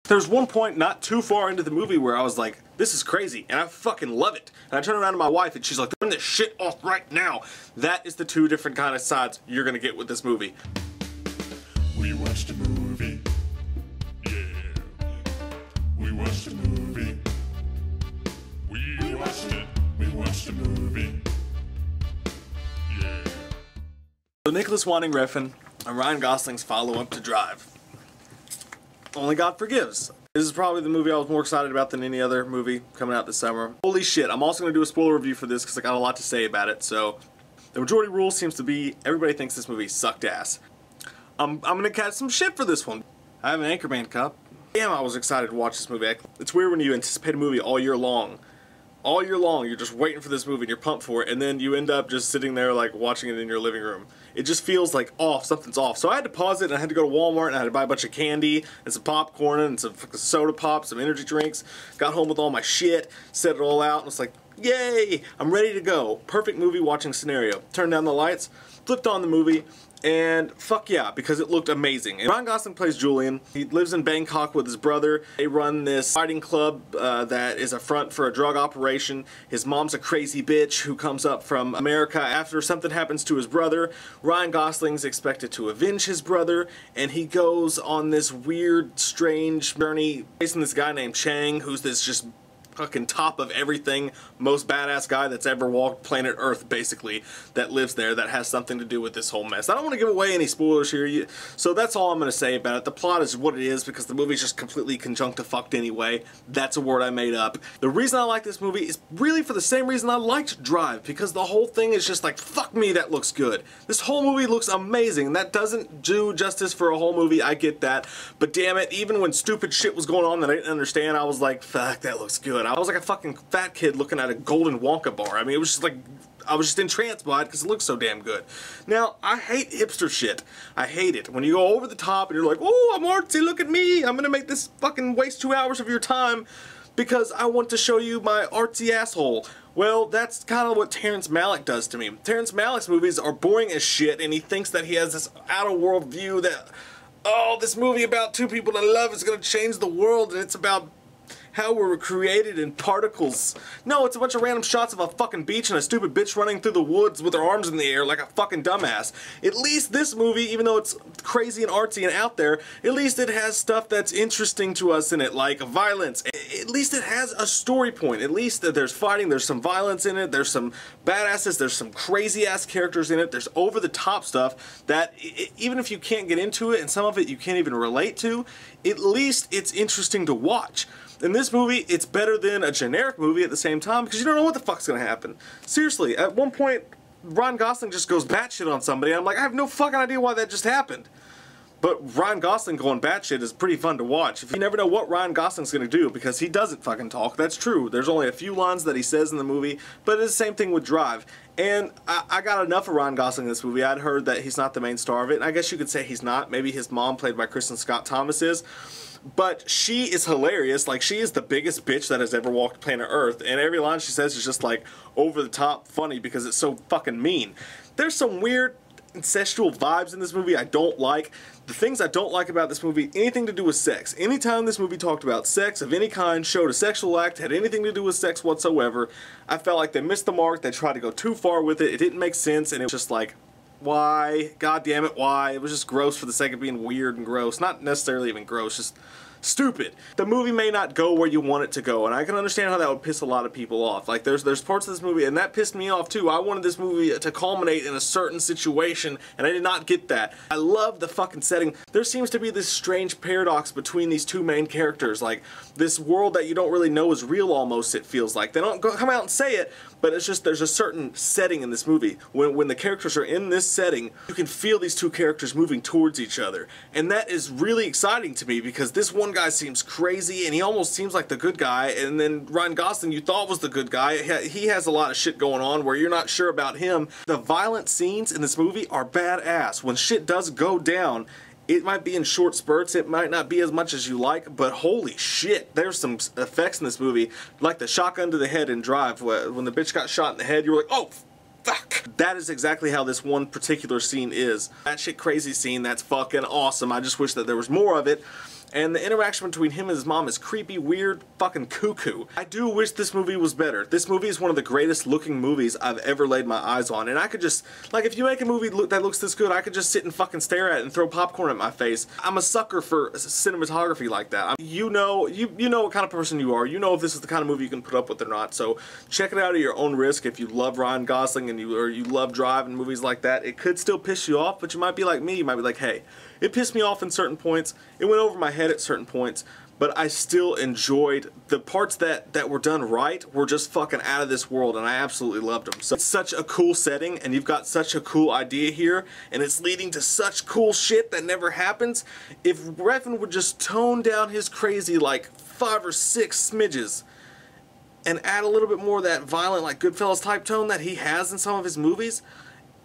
There's one point not too far into the movie where I was like, this is crazy, and I fucking love it. And I turn around to my wife and she's like, turn this shit off right now. That is the two different kind of sides you're gonna get with this movie. We watched a movie. Yeah. We watched a movie. We watched it. We watched a movie. Yeah. So Nicolas Winding Refn and Ryan Gosling's follow-up to Drive. Only God Forgives. This is probably the movie I was more excited about than any other movie coming out this summer. Holy shit, I'm also going to do a spoiler review for this because I got a lot to say about it. So, the majority rule seems to be everybody thinks this movie sucked ass. I'm going to catch some shit for this one. I have an Anchorman cup. Damn, I was excited to watch this movie. It's weird when you anticipate a movie all year long. All year long, you're just waiting for this movie and you're pumped for it, and then you end up just sitting there like watching it in your living room. It just feels like off, something's off. So I had to pause it and I had to go to Walmart and I had to buy a bunch of candy and some popcorn and some soda pop, some energy drinks. Got home with all my shit, set it all out, and it's like, yay, I'm ready to go. Perfect movie watching scenario. Turned down the lights, flipped on the movie, and fuck yeah, because it looked amazing. And Ryan Gosling plays Julian. He lives in Bangkok with his brother. They run this fighting club that is a front for a drug operation. His mom's a crazy bitch who comes up from America after something happens to his brother. Ryan Gosling's expected to avenge his brother, and he goes on this weird, strange journey facing this guy named Chang, who's this just fucking top of everything, most badass guy that's ever walked planet Earth, basically, that lives there, that has something to do with this whole mess. I don't want to give away any spoilers here, so that's all I'm going to say about it. The plot is what it is because the movie's just completely conjunctifucked anyway. That's a word I made up. The reason I like this movie is really for the same reason I liked Drive, because the whole thing is just like, fuck me, that looks good. This whole movie looks amazing. That doesn't do justice for a whole movie, I get that, but damn it, even when stupid shit was going on that I didn't understand, I was like, fuck, that looks good. I was like a fucking fat kid looking at a golden Wonka bar. I mean, it was just like, I was just entranced by it because it looks so damn good. Now, I hate hipster shit. I hate it. When you go over the top and you're like, oh, I'm artsy, look at me. I'm gonna make this fucking waste 2 hours of your time because I want to show you my artsy asshole. Well, that's kind of what Terrence Malick does to me. Terrence Malick's movies are boring as shit, and he thinks that he has this out-of-world view that, oh, this movie about two people in love is gonna change the world, and it's about how we were created in particles. No, it's a bunch of random shots of a fucking beach and a stupid bitch running through the woods with her arms in the air like a fucking dumbass. At least this movie, even though it's crazy and artsy and out there, at least it has stuff that's interesting to us in it, like violence. At least it has a story point. At least there's fighting, there's some violence in it, there's some badasses, there's some crazy ass characters in it, there's over the top stuff that even if you can't get into it and some of it you can't even relate to, at least it's interesting to watch. In this movie, it's better than a generic movie at the same time because you don't know what the fuck's gonna happen. Seriously, at one point, Ryan Gosling just goes batshit on somebody, and I'm like, I have no fucking idea why that just happened. But Ryan Gosling going batshit is pretty fun to watch. You never know what Ryan Gosling's gonna do because he doesn't fucking talk. That's true. There's only a few lines that he says in the movie, but it's the same thing with Drive. And I got enough of Ryan Gosling in this movie. I'd heard that he's not the main star of it, and I guess you could say he's not. Maybe his mom, played by Kristin Scott Thomas, is. But she is hilarious. Like, she is the biggest bitch that has ever walked planet Earth, and every line she says is just like over the top funny because it's so fucking mean. There's some weird incestual vibes in this movie I don't like. The things I don't like about this movie, anything to do with sex. Anytime this movie talked about sex of any kind, showed a sexual act, had anything to do with sex whatsoever, I felt like they missed the mark. They tried to go too far with it. It didn't make sense, and it was just like, why? God damn it, why? It was just gross for the sake of being weird and gross. Not necessarily even gross, just stupid. The movie may not go where you want it to go, and I can understand how that would piss a lot of people off. Like, there's parts of this movie, and that pissed me off too. I wanted this movie to culminate in a certain situation, and I did not get that. I love the fucking setting. There seems to be this strange paradox between these two main characters, like this world that you don't really know is real almost, it feels like. They don't come out and say it, but it's just there's a certain setting in this movie. When the characters are in this setting, you can feel these two characters moving towards each other. And that is really exciting to me because this one guy seems crazy and he almost seems like the good guy, and then Ryan Gosling you thought was the good guy, he has a lot of shit going on where you're not sure about him. The violent scenes in this movie are badass. When shit does go down, it might be in short spurts, it might not be as much as you like, but holy shit, there's some effects in this movie, like the shotgun to the head in Drive, when the bitch got shot in the head, you were like, oh, fuck. That is exactly how this one particular scene is. That shit crazy scene, that's fucking awesome. I just wish that there was more of it. and the interaction between him and his mom is creepy, weird, fucking cuckoo. I do wish this movie was better. This movie is one of the greatest looking movies I've ever laid my eyes on, and I could just, like, if you make a movie that looks this good, I could just sit and fucking stare at it and throw popcorn at my face. I'm a sucker for cinematography like that. You know what kind of person you are. You know if this is the kind of movie you can put up with or not. So check it out at your own risk. If you love Ryan Gosling and you love Drive and movies like that, it could still piss you off, but you might be like me. You might be like, hey, it pissed me off in certain points. It went over my head at certain points. But I still enjoyed the parts that were done right, were just fucking out of this world, and I absolutely loved them. So it's such a cool setting, and you've got such a cool idea here, and it's leading to such cool shit that never happens. If Refn would just tone down his crazy like 5 or 6 smidges and add a little bit more of that violent, like Goodfellas type tone that he has in some of his movies,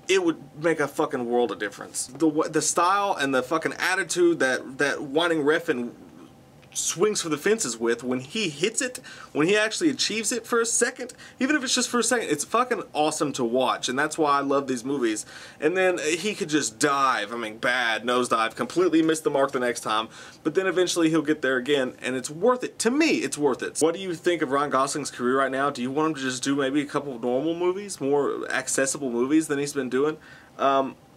it would make a fucking world of difference. The style and the fucking attitude that Winding Refn swings for the fences with, when he hits it, when he actually achieves it for a second, even if it's just for a second, it's fucking awesome to watch, and that's why I love these movies. And then he could just dive, I mean bad, nosedive, completely miss the mark the next time, but then eventually he'll get there again, and it's worth it. To me, it's worth it. What do you think of Ryan Gosling's career right now? Do you want him to just do maybe a couple of normal movies, more accessible movies than he's been doing?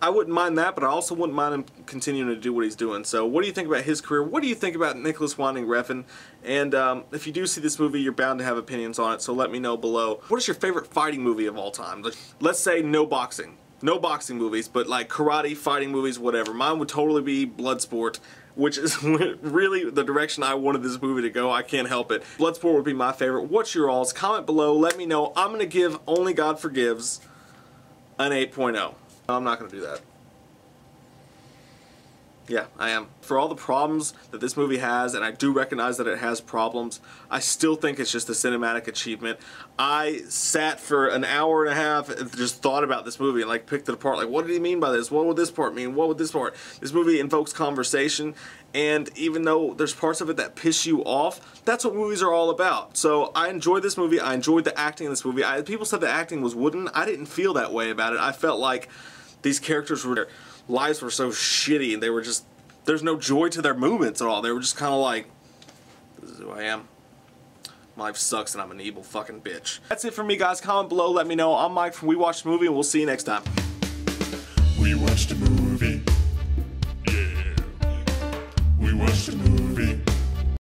I wouldn't mind that, but I also wouldn't mind him continuing to do what he's doing. So what do you think about his career? What do you think about Nicolas Winding Refn? And if you do see this movie, you're bound to have opinions on it, so let me know below. What is your favorite fighting movie of all time? Let's say no boxing. No boxing movies, but like karate, fighting movies, whatever. Mine would totally be Bloodsport, which is really the direction I wanted this movie to go. I can't help it. Bloodsport would be my favorite. What's your all's? Comment below. Let me know. I'm going to give Only God Forgives an 8.0. I'm not going to do that. Yeah, I am. For all the problems that this movie has, and I do recognize that it has problems, I still think it's just a cinematic achievement. I sat for an hour and a half and just thought about this movie and like picked it apart. Like, what did he mean by this? What would this part mean? What would this part? This movie invokes conversation, and even though there's parts of it that piss you off, that's what movies are all about. So I enjoyed this movie. I enjoyed the acting in this movie. People said the acting was wooden. I didn't feel that way about it. I felt like these characters were, their lives were so shitty, and they were just, there's no joy to their movements at all. They were just kind of like, this is who I am. My life sucks and I'm an evil fucking bitch. That's it for me, guys. Comment below, let me know. I'm Mike from We Watched a Movie, and we'll see you next time. We watched a movie. Yeah. We watched a movie.